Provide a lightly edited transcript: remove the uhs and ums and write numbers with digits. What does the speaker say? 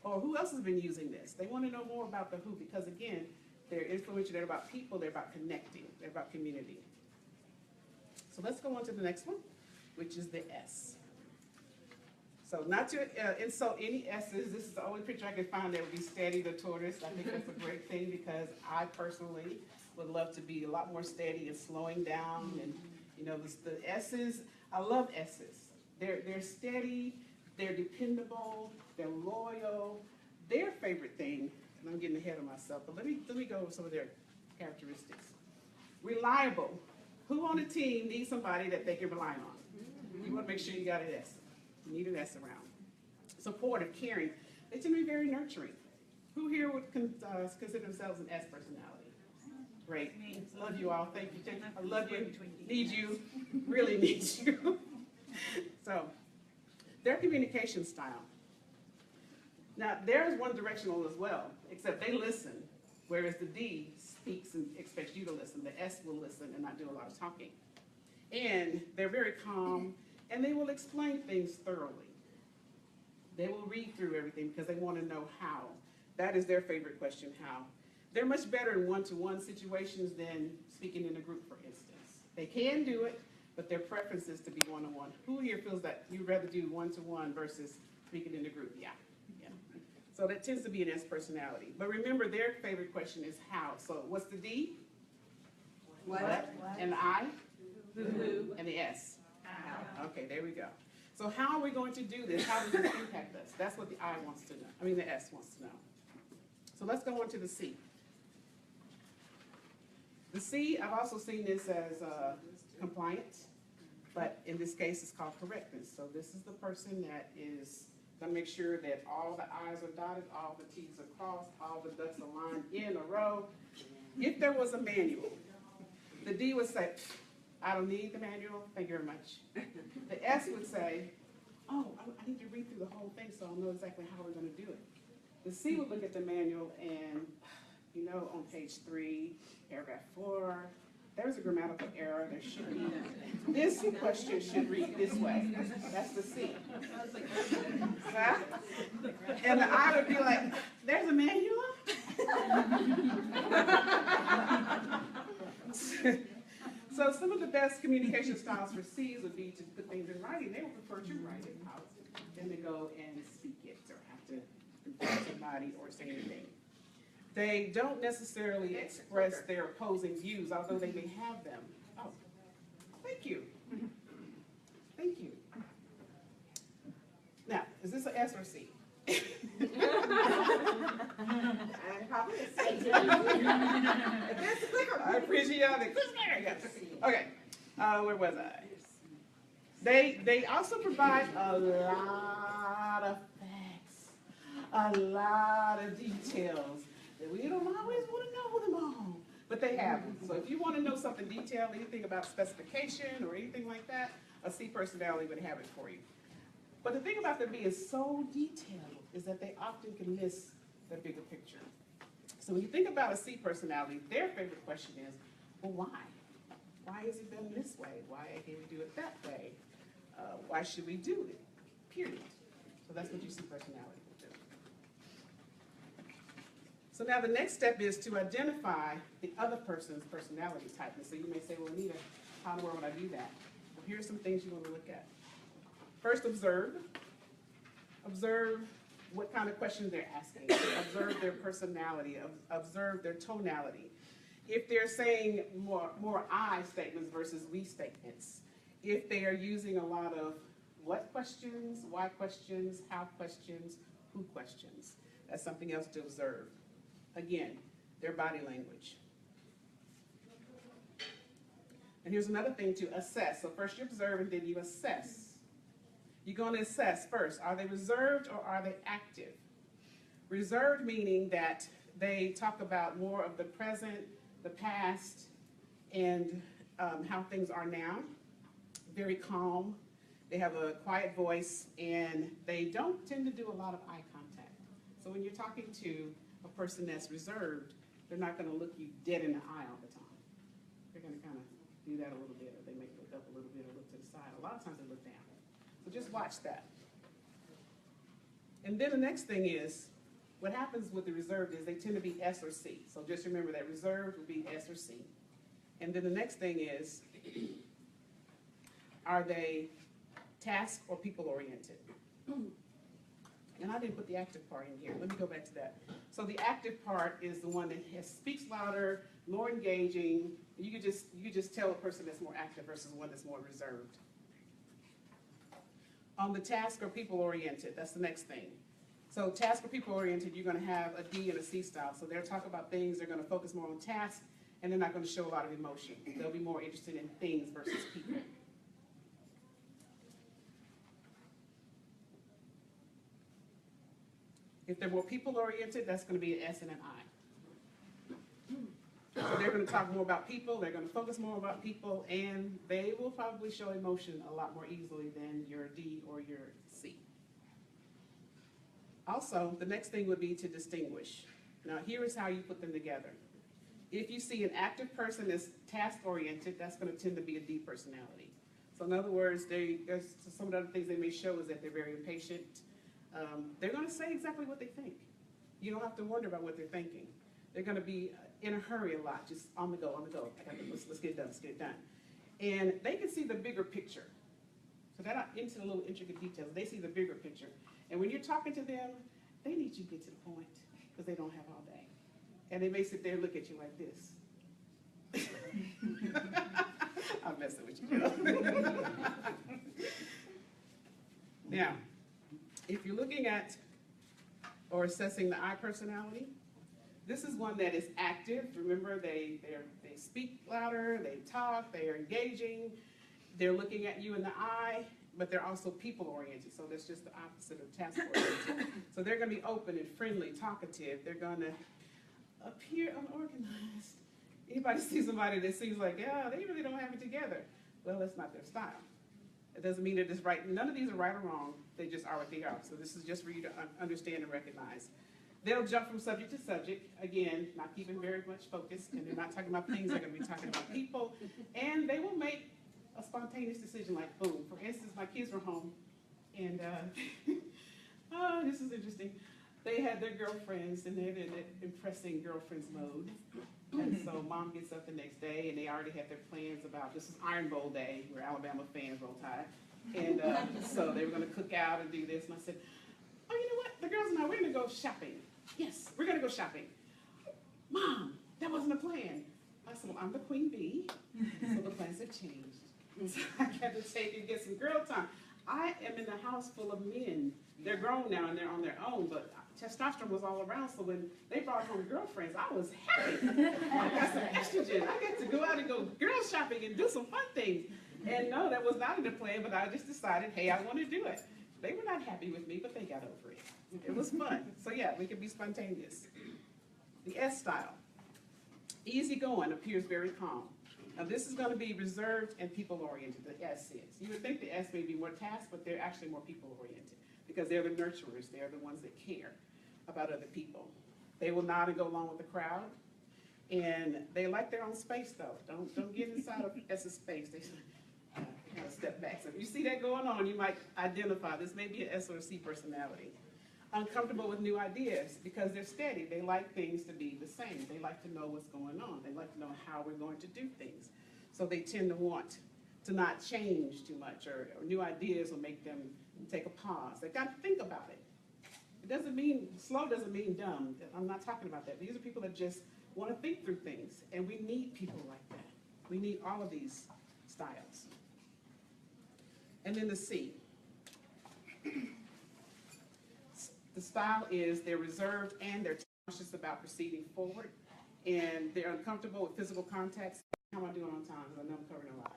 Or who else has been using this? They want to know more about the who because, again, they're influential, they're about people, they're about connecting, they're about community. So let's go on to the next one, which is the S. So not to insult any S's, this is the only picture I could find that would be steady the tortoise. I think that's a great thing because I personally would love to be a lot more steady and slowing down. And you know, the S's, I love S's. They're steady, they're dependable, they're loyal. Their favorite thing, and I'm getting ahead of myself, but let me go over some of their characteristics. Reliable. Who on the team needs somebody that they can rely on? You want to make sure you got an S. You need an S around. Supportive, caring. They tend to be very nurturing. Who here would consider themselves an S personality? Great. Love you all. Thank you. I love you. Need you. Really need you. So, their communication style. Now, theirs one directional as well, except they listen, whereas the D speaks and expects you to listen. The S will listen and not do a lot of talking. And they're very calm, and they will explain things thoroughly. They will read through everything because they want to know how. That is their favorite question, how. They're much better in one-to-one situations than speaking in a group, for instance. They can do it, but their preference is to be one-on-one. Who here feels that you'd rather do one-to-one versus speaking in a group? Yeah. So that tends to be an S personality. But remember, their favorite question is how. So what's the D? What? And the I? Who? And the S? How. Okay, there we go. So how are we going to do this? How does this impact us? That's what the I wants to know. I mean, the S wants to know. So let's go on to the C. The C, I've also seen this as compliance, but in this case, it's called correctness. So this is the person that is going to make sure that all the I's are dotted, all the T's are crossed, all the ducks are lined in a row. If there was a manual, the D would say, I don't need the manual, thank you very much. The S would say, oh, I need to read through the whole thing so I'll know exactly how we're going to do it. The C would look at the manual and, you know, on page 3, paragraph 4, there's a grammatical error. There should be. This question should read this way. That's the C. Huh? And the I would be like, there's a manual? So some of the best communication styles for C's would be to put things in writing. They would prefer to write it out than to go and speak it or have to inform somebody or say anything. They don't necessarily express their opposing views, although they may have them. Oh, thank you. Thank you. Now, is this an S or C? Probably a C. I appreciate it. Yes. Okay, where was I? They also provide a lot of facts, a lot of details that we don't always want to know them all, but they have them. So if you want to know something detailed, anything about specification or anything like that, a C personality would have it for you. But the thing about them being so detailed is that they often can miss the bigger picture. So when you think about a C personality, their favorite question is, well, why? Why is it done this way? Why can't we do it that way? Why should we do it? Period. So that's what your C personality will do. So now the next step is to identify the other person's personality type. And so you may say, well, Anita, how in the world would I do that? Well, here are some things you want to look at. First, observe. Observe what kind of questions they're asking. Observe their personality. Observe their tonality. If they're saying more I statements versus we statements. If they are using a lot of what questions, why questions, how questions, who questions. That's something else to observe. Again, their body language. And here's another thing to assess. So first you observe and then you assess. You're going to assess first, are they reserved or are they active? Reserved meaning that they talk about more of the present, the past, and how things are now. Very calm. They have a quiet voice, and they don't tend to do a lot of eye contact. So when you're talking to a person that's reserved, they're not going to look you dead in the eye all the time. They're going to kind of do that a little bit, or they may look up a little bit or look to the side. A lot of times they look down. So just watch that. And then the next thing is What happens with the reserved is they tend to be S or C. So just remember that reserved will be S or C. And then the next thing is, are they task or people oriented? And I didn't put the active part in here. Let me go back to that. So the active part is the one that speaks louder, more engaging. You could just tell a person that's more active versus one that's more reserved. On the task or people oriented, that's the next thing. So task or people oriented, you're going to have a D and a C style. So they'll talk about things, they're going to focus more on tasks, and they're not going to show a lot of emotion. They'll be more interested in things versus people. If they're more people-oriented, that's going to be an S and an I. So they're going to talk more about people, they're going to focus more about people, and they will probably show emotion a lot more easily than your D or your C. Also, the next thing would be to distinguish. Now, here is how you put them together. If you see an active person that's task-oriented, that's going to tend to be a D personality. So in other words, some of the other things they may show is that they're very impatient. They're going to say exactly what they think. You don't have to wonder about what they're thinking. They're going to be in a hurry a lot, just on the go, on the go. Let's get it done, let's get it done. And they can see the bigger picture. So they're not into the little intricate details. They see the bigger picture. And when you're talking to them, they need you to get to the point because they don't have all day. And they may sit there and look at you like this. I'm messing with you. Now, if you're looking at or assessing the I personality, this is one that is active. Remember, they speak louder, they talk, they are engaging, they're looking at you in the eye, but they're also people-oriented, so that's just the opposite of task-oriented. So they're going to be open and friendly, talkative. They're going to appear unorganized. Anybody see somebody that seems like, yeah, they really don't have it together? Well, that's not their style. It doesn't mean they're just right. None of these are right or wrong. They just are what they are. So this is just for you to understand and recognize. They'll jump from subject to subject. Again, not keeping very much focused, and they're not talking about things. They're going to be talking about people, and they will make a spontaneous decision like boom. For instance, my kids were home, and oh, this is interesting. They had their girlfriends, and they're in that impressing girlfriends mode. And so mom gets up the next day, and they already had their plans about, this is Iron Bowl day, where Alabama fans roll tide. And so they were going to cook out and do this. And I said, oh, you know what? The girls and I, we're going to go shopping. Yes, we're going to go shopping. Mom, that wasn't a plan. I said, well, I'm the queen bee, so the plans have changed. So I had to take and get some girl time. I am in a house full of men. They're grown now and they're on their own, but testosterone was all around, so when they brought home girlfriends, I was happy. I got some estrogen. I got to go out and go girl shopping and do some fun things. And no, that was not in the plan, but I just decided, hey, I want to do it. They were not happy with me, but they got over it. It was fun. So yeah, we can be spontaneous. The S style. Easygoing, appears very calm. Now this is going to be reserved and people-oriented, the S is. You would think the S may be more task, but they're actually more people-oriented because they're the nurturers. They're the ones that care about other people. They will nod and go along with the crowd. And they like their own space, though. Don't get inside of S's space. They kind of step back. So if you see that going on, you might identify this may be an S or a C personality. Uncomfortable with new ideas because they're steady. They like things to be the same. They like to know what's going on. They like to know how we're going to do things. So they tend to want to not change too much, or new ideas will make them take a pause. They've got to think about it. It doesn't mean, slow doesn't mean dumb. I'm not talking about that. These are people that just want to think through things, and we need people like that. We need all of these styles. And then the C. The style is they're reserved and they're cautious about proceeding forward, and they're uncomfortable with physical contact. How am I doing on time? Because I know I'm covering a lot.